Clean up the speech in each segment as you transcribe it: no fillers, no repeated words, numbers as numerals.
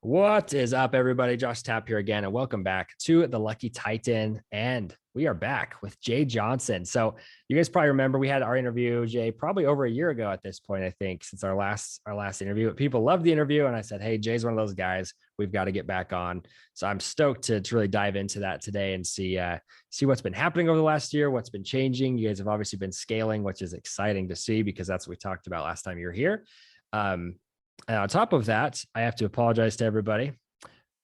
What is up, everybody? Josh Tapp here again, and welcome back to the Lucky Titan. And we are back with Jay Johnson. So you guys probably remember we had our interview, Jay, probably over a year ago at this point, I think, since our last interview. But people loved the interview, and I said, hey, Jay's one of those guys we've got to get back on. So I'm stoked to really dive into that today and see what's been happening over the last year, what's been changing. You guys have obviously been scaling, which is exciting to see because that's what we talked about last time you were here. And on top of that, I have to apologize to everybody.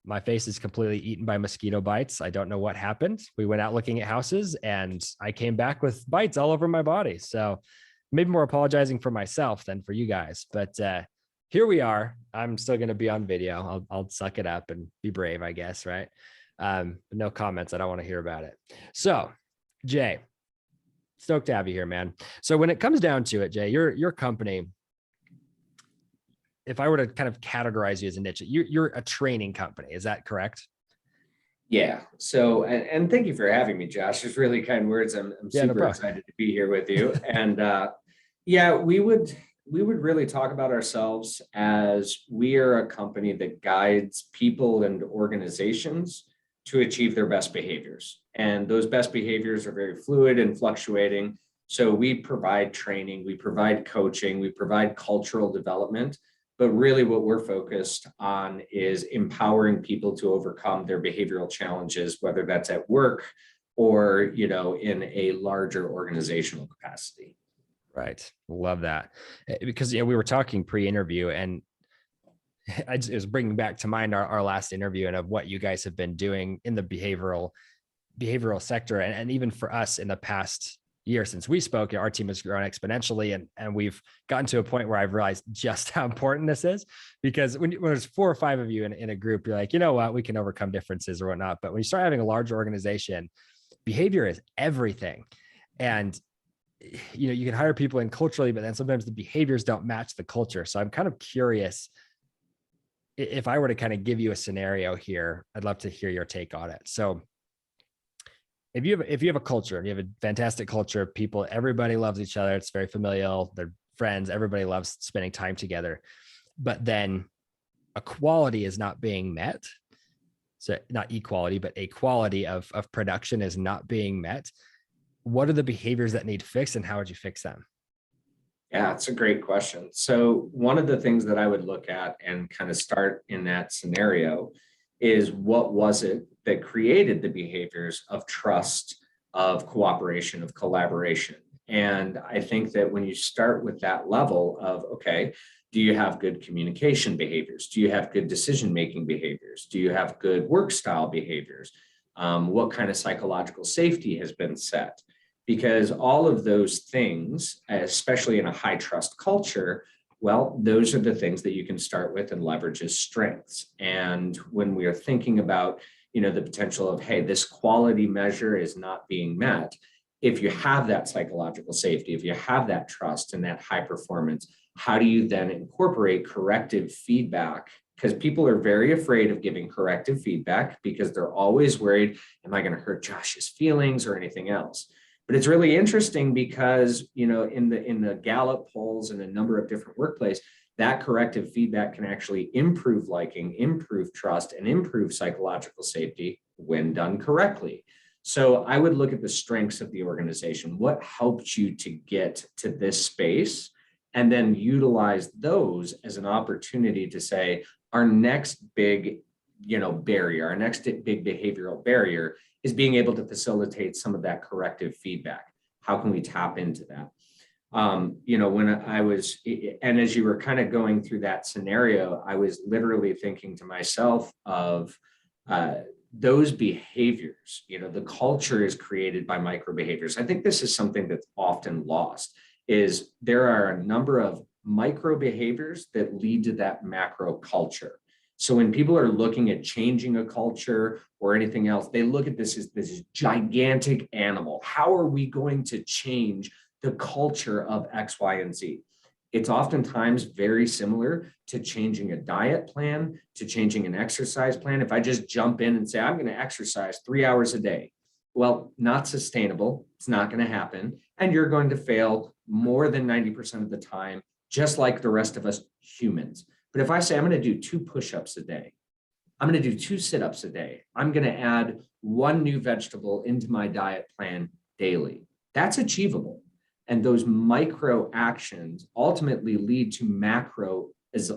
My face is completely eaten by mosquito bites. I don't know what happened. We went out looking at houses and I came back with bites all over my body. So maybe more apologizing for myself than for you guys. But here we are. I'm still going to be on video. I'll suck it up and be brave, I guess, right? But no comments. I don't want to hear about it. So, Jay, stoked to have you here, man. So when it comes down to it, Jay, your company, if I were to kind of categorize you as a niche, you're a training company. Is that correct? Yeah. So, and thank you for having me, Josh. It's really kind words. I'm super excited to be here with you. And yeah, we would really talk about ourselves as we are a company that guides people and organizations to achieve their best behaviors. And those best behaviors are very fluid and fluctuating. So we provide training, we provide coaching, we provide cultural development. But really what we're focused on is empowering people to overcome their behavioral challenges, whether that's at work or, in a larger organizational capacity. Right. Love that. Because we were talking pre-interview and it was bringing back to mind our last interview and of what you guys have been doing in the behavioral sector. And even for us in the past year since we spoke, our team has grown exponentially and we've gotten to a point where I've realized just how important this is, because when there's 4 or 5 of you in a group, you're like, you know what, we can overcome differences or whatnot. But when you start having a large organization, behavior is everything. And you can hire people in culturally, but then sometimes the behaviors don't match the culture. So I'm kind of curious, if I were to kind of give you a scenario here, I'd love to hear your take on it. So if you have a culture and you have a fantastic culture of people, everybody loves each other. It's very familial. They're friends. Everybody loves spending time together, but then equality is not being met. So not equality, but a quality of production is not being met. What are the behaviors that need fixed and how would you fix them? Yeah, it's a great question. So one of the things that I would look at and kind of start in that scenario is what was it that created the behaviors of trust, of cooperation, of collaboration. And I think that when you start with that level of, okay, do you have good communication behaviors? Do you have good decision-making behaviors? Do you have good work style behaviors? What kind of psychological safety has been set? Because all of those things, especially in a high trust culture, well, those are the things that you can start with and leverage as strengths. And when we are thinking about, the potential of, hey, this quality measure is not being met, if you have that psychological safety, if you have that trust and that high performance, how do you then incorporate corrective feedback? Because people are very afraid of giving corrective feedback because they're always worried, am I going to hurt Josh's feelings or anything else? But it's really interesting because, in the Gallup polls and a number of different workplaces, that corrective feedback can actually improve liking, improve trust, and improve psychological safety when done correctly. So I would look at the strengths of the organization. What helped you to get to this space? And then utilize those as an opportunity to say, our next big barrier, our next big behavioral barrier is being able to facilitate some of that corrective feedback. How can we tap into that? When I was, and as you were kind of going through that scenario, I was literally thinking to myself of those behaviors, the culture is created by micro behaviors. I think this is something that's often lost, is there are a number of micro behaviors that lead to that macro culture. So when people are looking at changing a culture or anything else, they look at this as this gigantic animal. How are we going to change the culture of X, Y, and Z? It's oftentimes very similar to changing a diet plan, to changing an exercise plan. If I just jump in and say, I'm going to exercise 3 hours a day, well, not sustainable. It's not going to happen. And you're going to fail more than 90% of the time, just like the rest of us humans. But if I say I'm going to do 2 push-ups a day, I'm going to do 2 sit-ups a day. I'm going to add 1 new vegetable into my diet plan daily. That's achievable. And those micro actions ultimately lead to macro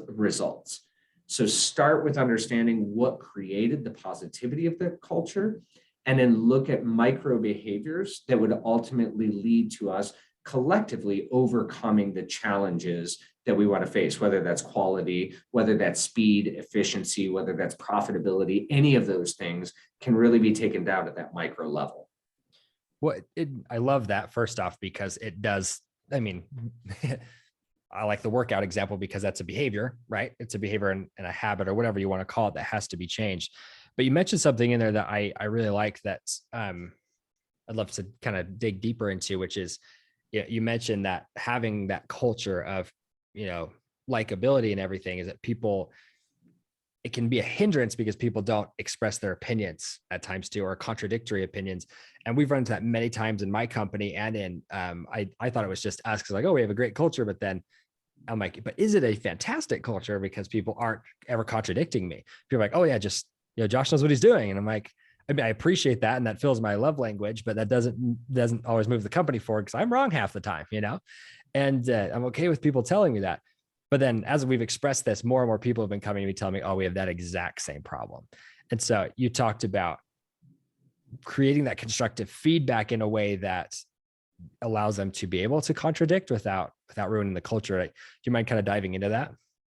results. So start with understanding what created the positivity of the culture, and then look at micro behaviors that would ultimately lead to us collectively overcoming the challenges that we want to face, whether that's quality, whether that's speed, efficiency, whether that's profitability. Any of those things can really be taken down at that micro level. I love that, first off, because it does, I mean, I like the workout example because that's a behavior, right? It's a behavior and a habit or whatever you want to call it that has to be changed. But you mentioned something in there that I really like that I'd love to kind of dig deeper into, which is, you mentioned that having that culture of, likability and everything is that it can be a hindrance because people don't express their opinions at times too, or contradictory opinions. And we've run into that many times in my company and in, I thought it was just us, 'cause like, oh, we have a great culture, but then I'm like, but is it a fantastic culture? Because people aren't ever contradicting me. People are like, oh yeah, just, Josh knows what he's doing. And I'm like, I mean, I appreciate that. And that fills my love language, but that doesn't always move the company forward because I'm wrong half the time, and I'm okay with people telling me that. But then as we've expressed this, more and more people have been coming to me telling me, oh, we have that exact same problem. And so you talked about creating that constructive feedback in a way that allows them to be able to contradict without ruining the culture. Do you mind kind of diving into that?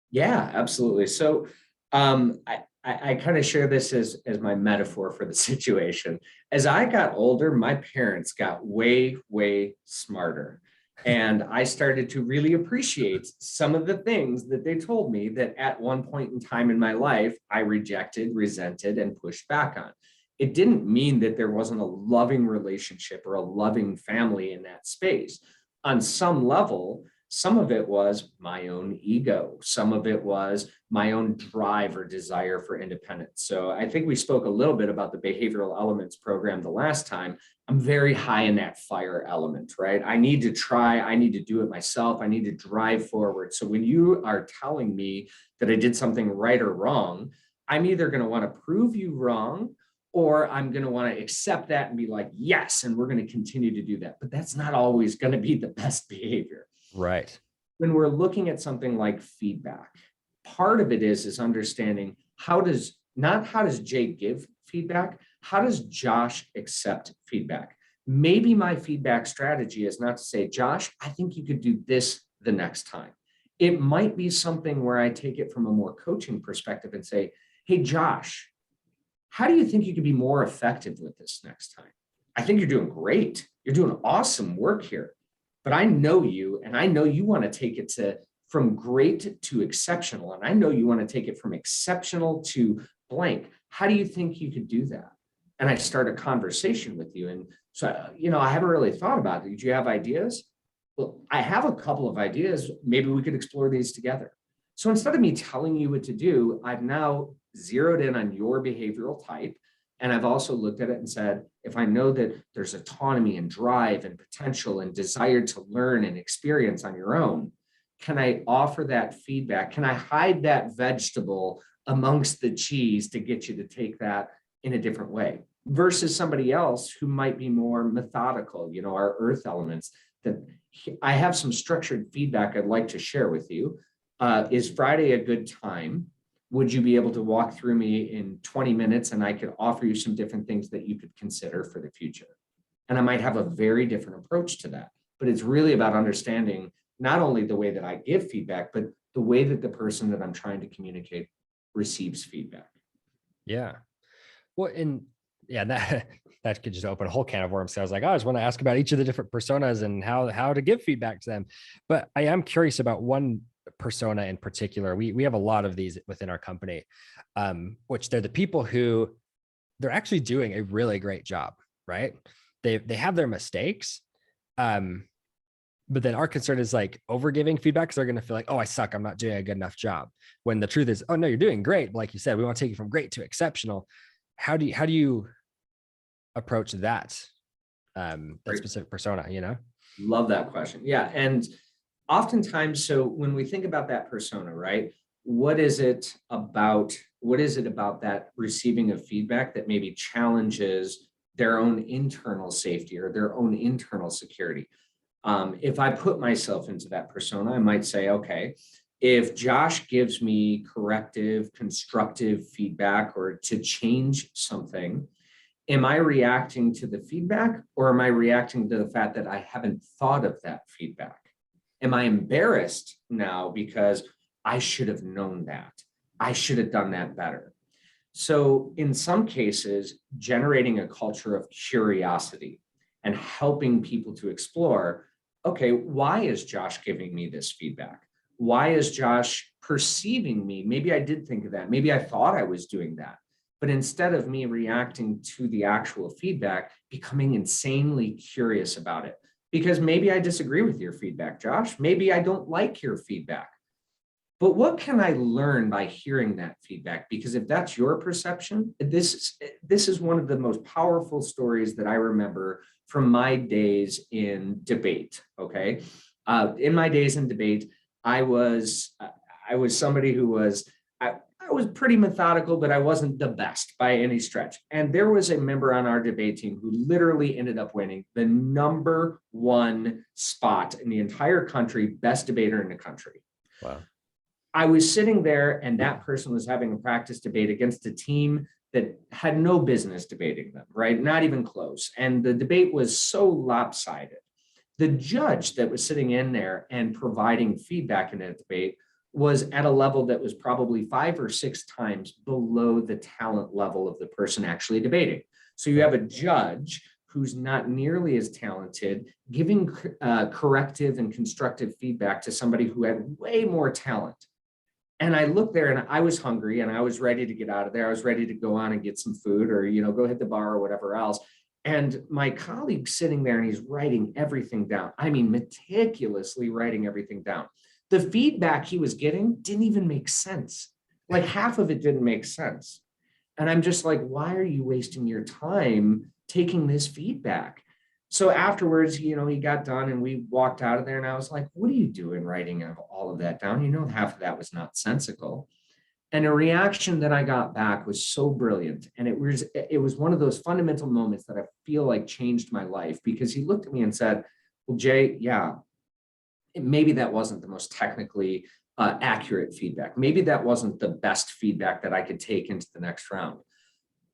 Yeah, absolutely. So I kind of share this as my metaphor for the situation. As I got older, my parents got way, way smarter. And I started to really appreciate some of the things that they told me that at one point in time in my life, I rejected, resented, and pushed back on. It didn't mean that there wasn't a loving relationship or a loving family in that space. On some level, some of it was my own ego. Some of it was my own drive or desire for independence. So I think we spoke a little bit about the behavioral elements program the last time. I'm very high in that fire element, right? I need to try, I need to do it myself. I need to drive forward. So when you are telling me that I did something right or wrong, I'm either going to want to prove you wrong, or I'm going to want to accept that and be like, yes, and we're going to continue to do that. But that's not always going to be the best behavior. Right. When we're looking at something like feedback, part of it is understanding not how does Jay give feedback, how does Josh accept feedback? Maybe my feedback strategy is not to say, Josh, I think you could do this the next time. It might be something where I take it from a more coaching perspective and say, hey, Josh, how do you think you could be more effective with this next time? I think you're doing great. You're doing awesome work here. But I know you, and I know you want to take it from great to exceptional. And I know you want to take it from exceptional to blank. How do you think you could do that? And I start a conversation with you. And so, I haven't really thought about it. Did you have ideas? Well, I have a couple of ideas. Maybe we could explore these together. So instead of me telling you what to do, I've now zeroed in on your behavioral type. And I've also looked at it and said, if I know that there's autonomy and drive and potential and desire to learn and experience on your own, can I offer that feedback? Can I hide that vegetable amongst the cheese to get you to take that in a different way versus somebody else who might be more methodical, our earth elements? That I have some structured feedback I'd like to share with you. Is Friday a good time? Would you be able to walk through me in 20 minutes and I could offer you some different things that you could consider for the future? And I might have a very different approach to that, but it's really about understanding not only the way that I give feedback, but the way that the person that I'm trying to communicate receives feedback. Yeah. Well, that could just open a whole can of worms. So I was like, I just want to ask about each of the different personas and how to give feedback to them. But I am curious about one persona in particular. We have a lot of these within our company, which they're the people who they're actually doing a really great job, right? They have their mistakes. But then our concern is like over giving feedback because they're going to feel like, oh, I suck. I'm not doing a good enough job. When the truth is, oh no, you're doing great. Like you said, we want to take you from great to exceptional. How do you approach that specific persona? Love that question. Yeah. And oftentimes, so when we think about that persona, right, what is it about What is it about that receiving of feedback that maybe challenges their own internal safety or their own internal security? If I put myself into that persona, I might say, okay, if Josh gives me corrective, constructive feedback or to change something, am I reacting to the feedback or am I reacting to the fact that I haven't thought of that feedback? Am I embarrassed now because I should have known that? I should have done that better. So in some cases, generating a culture of curiosity and helping people to explore, okay, why is Josh giving me this feedback? Why is Josh perceiving me? Maybe I did think of that. Maybe I thought I was doing that. But instead of me reacting to the actual feedback, becoming insanely curious about it. Because maybe I disagree with your feedback, Josh. Maybe I don't like your feedback. But what can I learn by hearing that feedback? Because if that's your perception, this is one of the most powerful stories that I remember from my days in debate. Okay, in my days in debate, I was somebody who was I was pretty methodical, but I wasn't the best by any stretch. And there was a member on our debate team who literally ended up winning the #1 spot in the entire country, best debater in the country. Wow. I was sitting there and that person was having a practice debate against a team that had no business debating them, right? Not even close. And the debate was so lopsided. The judge that was sitting in there and providing feedback in that debate was at a level that was probably 5 or 6 times below the talent level of the person actually debating. So you have a judge who's not nearly as talented giving corrective and constructive feedback to somebody who had way more talent. And I looked there and I was hungry and I was ready to get out of there. I was ready to go on and get some food or, go hit the bar or whatever else. And my colleague's sitting there and he's writing everything down. I mean, meticulously writing everything down. The feedback he was getting didn't even make sense. Like half of it didn't make sense. And I'm just like, why are you wasting your time taking this feedback? So afterwards, he got done and we walked out of there and I was like, what are you doing writing all of that down? Half of that was nonsensical. And a reaction that I got back was so brilliant. And it was one of those fundamental moments that I feel like changed my life because he looked at me and said, well, Jay, yeah, maybe that wasn't the most technically accurate feedback. Maybe that wasn't the best feedback that I could take into the next round.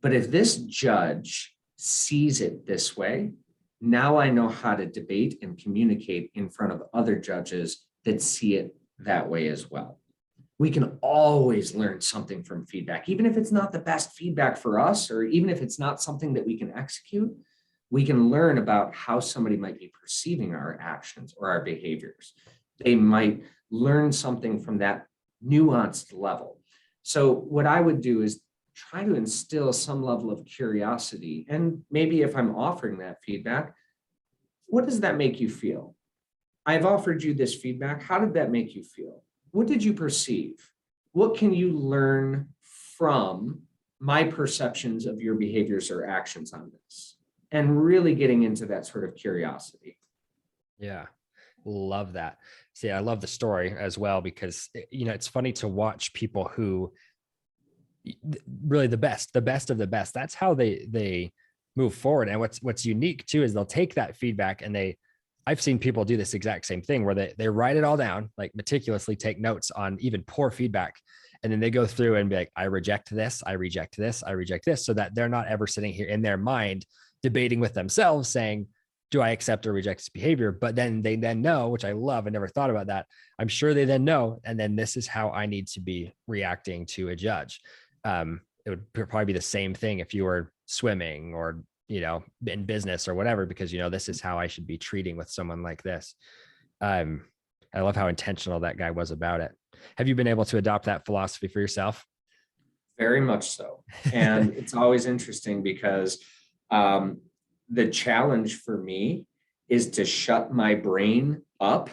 But if this judge sees it this way, now I know how to debate and communicate in front of other judges that see it that way as well. We can always learn something from feedback, even if it's not the best feedback for us, or even if it's not something that we can execute, we can learn about how somebody might be perceiving our actions or our behaviors. They might learn something from that nuanced level. So what I would do is try to instill some level of curiosity. And maybe if I'm offering that feedback, what does that make you feel? I've offered you this feedback. How did that make you feel? What did you perceive? What can you learn from my perceptions of your behaviors or actions on this? And really getting into that sort of curiosity. Yeah. Love that. See, I love the story as well, because, it's funny to watch people who really the best of the best. That's how they move forward. And what's unique too, is they'll take that feedback and I've seen people do this exact same thing where they write it all down, like meticulously take notes on even poor feedback. And then they go through and be like, I reject this, I reject this, I reject this, so that they're not ever sitting here in their mind debating with themselves saying, do I accept or reject this behavior? But then they know, which I love, I never thought about that. I'm sure they then know, and then this is how I need to be reacting to a judge. It would probably be the same thing if you were swimming or, in business or whatever, because, this is how I should be treating with someone like this. I love how intentional that guy was about it. Have you been able to adopt that philosophy for yourself? Very much so. And it's always interesting because the challenge for me is to shut my brain up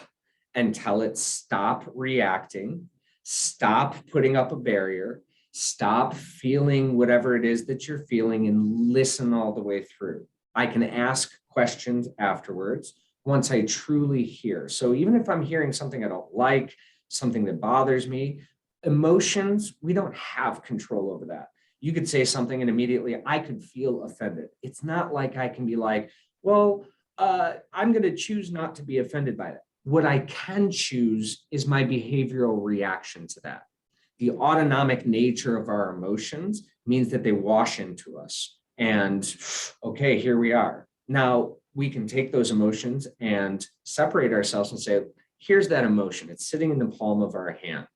and tell it stop reacting, stop putting up a barrier, stop feeling whatever it is that you're feeling, and listen all the way through. I can ask questions afterwards once I truly hear. So even if I'm hearing something I don't like, something that bothers me, Emotions, we don't have control over that. You could say something and immediately I could feel offended. It's not like I can be like, well, I'm going to choose not to be offended by that. What I can choose is my behavioral reaction to that. The autonomic nature of our emotions means that they wash into us. And okay, here we are. Now we can take those emotions and separate ourselves and say, here's that emotion. It's sitting in the palm of our hand.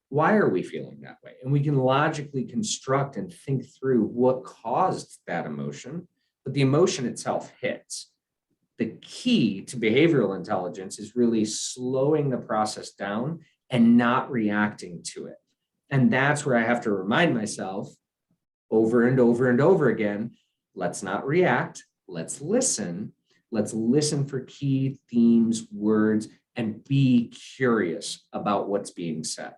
Why are we feeling that way? And we can logically construct and think through what caused that emotion, but the emotion itself hits. The key to behavioral intelligence is really slowing the process down and not reacting to it. And that's where I have to remind myself over and over and over again, let's not react, let's listen. Let's listen for key themes, words, and be curious about what's being said.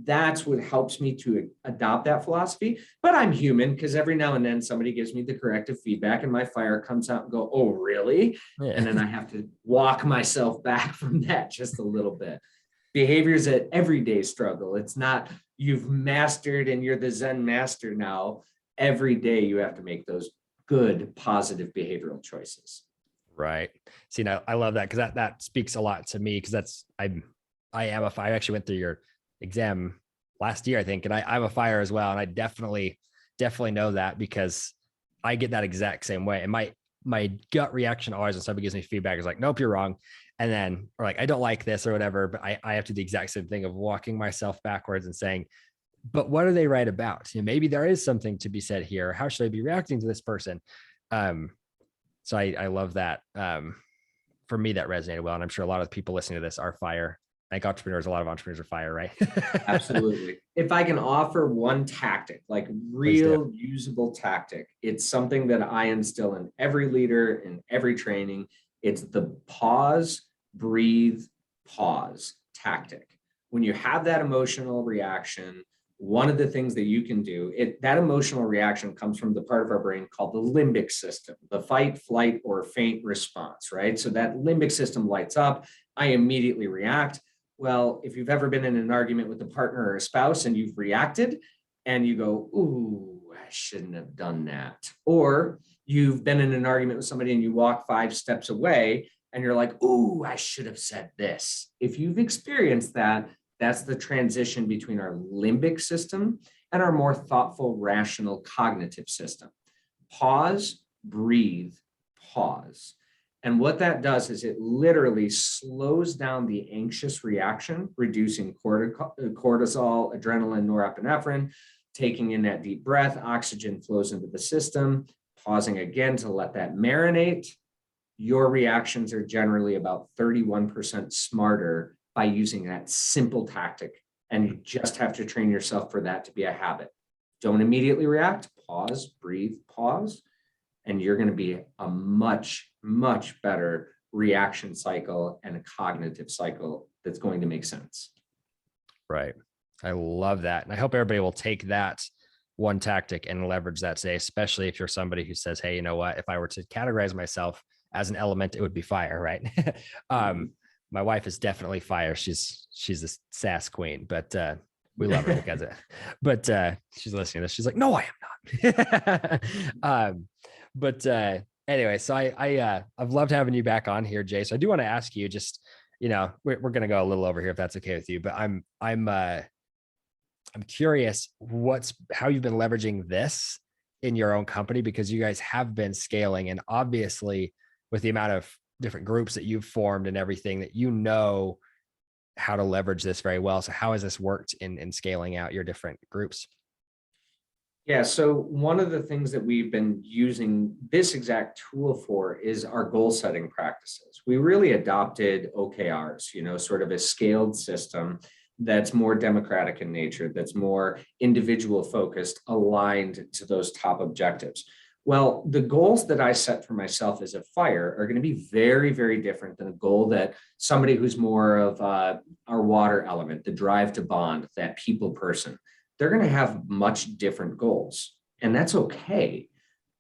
That's what helps me to adopt that philosophy. But I'm human, because every now and then somebody gives me the corrective feedback and my fire comes out and go, oh, really? Yeah. And then I have to walk myself back from that just a little bit. Behavior is an everyday struggle. It's not you've mastered and you're the Zen master now. Every day you have to make those good, positive behavioral choices. Right. See, now I love that, because that speaks a lot to me, because I actually went through your exam last year, I think, and I'm a fire as well. And I definitely know that, because I get that exact same way. And my gut reaction always when somebody gives me feedback is like, nope, you're wrong. And then, or like, I don't like this or whatever, but I have to do the exact same thing of walking myself backwards and saying, but what are they right about? Maybe there is something to be said here. How should I be reacting to this person? So I love that. For me, that resonated well. And I'm sure a lot of people listening to this are fire. Like entrepreneurs, a lot of entrepreneurs are fire, right? Absolutely. If I can offer one tactic, like real usable tactic, it's something that I instill in every leader, in every training. It's the pause, breathe, pause tactic. When you have that emotional reaction, one of the things that you can do, that emotional reaction comes from the part of our brain called the limbic system, the fight, flight, or faint response, right? So that limbic system lights up. I immediately react. Well, if you've ever been in an argument with a partner or a spouse and you've reacted and you go, ooh, I shouldn't have done that. Or you've been in an argument with somebody and you walk 5 steps away and you're like, ooh, I should have said this. If you've experienced that, that's the transition between our limbic system and our more thoughtful, rational, cognitive system. Pause, breathe, pause. And what that does is it literally slows down the anxious reaction, reducing cortisol, adrenaline, norepinephrine, taking in that deep breath, oxygen flows into the system, pausing again to let that marinate. Your reactions are generally about 31% smarter by using that simple tactic. And you just have to train yourself for that to be a habit. Don't immediately react, pause, breathe, pause. And you're going to be a much, much better reaction cycle and a cognitive cycle that's going to make sense. Right. I love that. And I hope everybody will take that one tactic and leverage that today, especially if you're somebody who says, hey, you know what, if I were to categorize myself as an element, it would be fire, right? My wife is definitely fire. She's a sass queen, but we love her because but she's listening to this. She's like, no, I am not. But anyway, so I've loved having you back on here, Jay. So I do want to ask you, just, we're going to go a little over here if that's okay with you, but I'm curious how you've been leveraging this in your own company, because you guys have been scaling, and obviously with the amount of different groups that you've formed and everything, that how to leverage this very well. So how has this worked in scaling out your different groups? Yeah, so one of the things that we've been using this exact tool for is our goal setting practices. We really adopted OKRs, sort of a scaled system that's more democratic in nature, that's more individual focused, aligned to those top objectives. Well, the goals that I set for myself as a fire are going to be very, very different than a goal that somebody who's more of our water element, the drive to bond, that people person. They're going to have much different goals, and that's okay.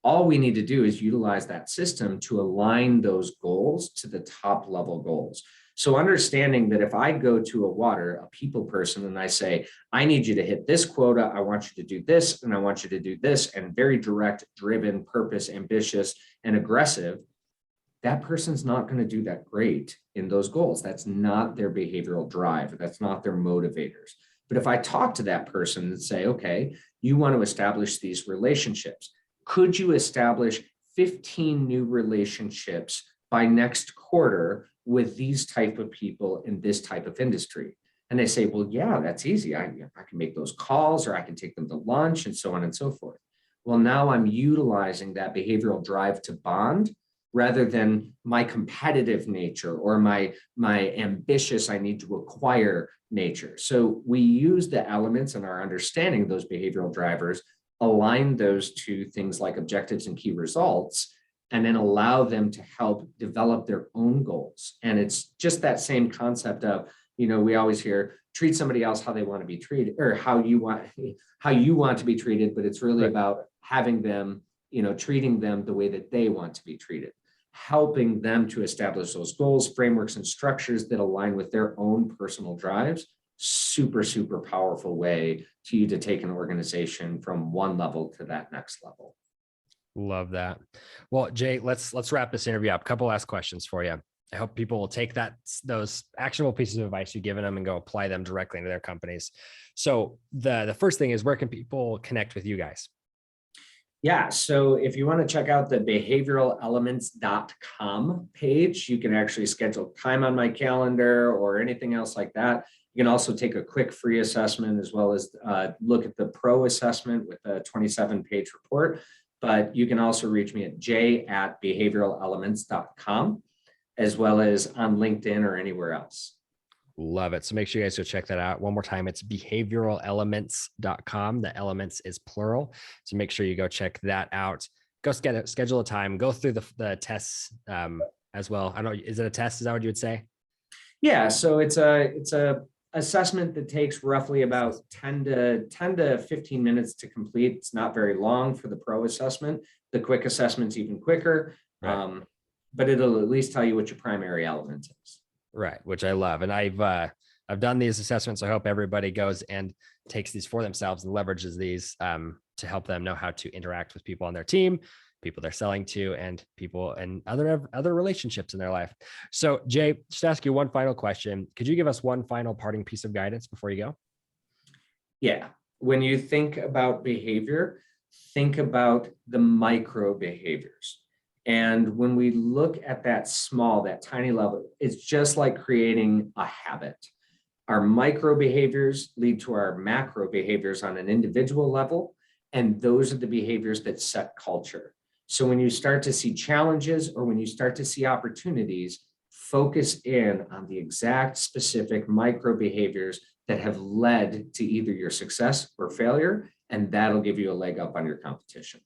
All we need to do is utilize that system to align those goals to the top level goals. So understanding that if I go to a people person, and I say, I need you to hit this quota, I want you to do this, and I want you to do this, and very direct, driven, purpose, ambitious, and aggressive, that person's not going to do that great in those goals. That's not their behavioral drive. That's not their motivators. But if I talk to that person and say, okay, you want to establish these relationships, could you establish 15 new relationships by next quarter with these type of people in this type of industry? And they say, well, yeah, that's easy. I can make those calls, or I can take them to lunch, and so on and so forth. Well, now I'm utilizing that behavioral drive to bond, rather than my competitive nature or my ambitious, I need to acquire nature. So we use the elements and our understanding of those behavioral drivers, align those to things like objectives and key results, and then allow them to help develop their own goals. And it's just that same concept of, we always hear, treat somebody else how they want to be treated, or how you want to be treated, but it's really about having them, treating them the way that they want to be treated, helping them to establish those goals, frameworks, and structures that align with their own personal drives. Super, super powerful way to you to take an organization from one level to that next level. Love that. Well, Jay, let's wrap this interview up. A couple last questions for you. I hope people will take those actionable pieces of advice you've given them and go apply them directly into their companies. So the first thing is, where can people connect with you guys? Yeah, so if you want to check out the behavioralelements.com page, you can actually schedule time on my calendar or anything else like that. You can also take a quick free assessment, as well as look at the pro assessment with a 27-page report. But you can also reach me at j@behavioralelements.com, as well as on LinkedIn or anywhere else. Love it. So make sure you guys go check that out. One more time, it's behavioralelements.com. The elements is plural. So make sure you go check that out. Go schedule a time, go through the tests as well. I don't know, is it a test? Is that what you would say? Yeah. So it's a assessment that takes roughly about 10 to 15 minutes to complete. It's not very long for the pro assessment. The quick assessment's even quicker. Right. But it'll at least tell you what your primary element is. Right, which I love. And I've done these assessments. I hope everybody goes and takes these for themselves and leverages these to help them know how to interact with people on their team, people they're selling to, and people and other relationships in their life. So Jay, just ask you one final question. Could you give us one final parting piece of guidance before you go? Yeah. When you think about behavior, think about the micro behaviors. And when we look at that tiny level, it's just like creating a habit. Our micro behaviors lead to our macro behaviors on an individual level. And those are the behaviors that set culture. So when you start to see challenges, or when you start to see opportunities, focus in on the exact specific micro behaviors that have led to either your success or failure. And that'll give you a leg up on your competition.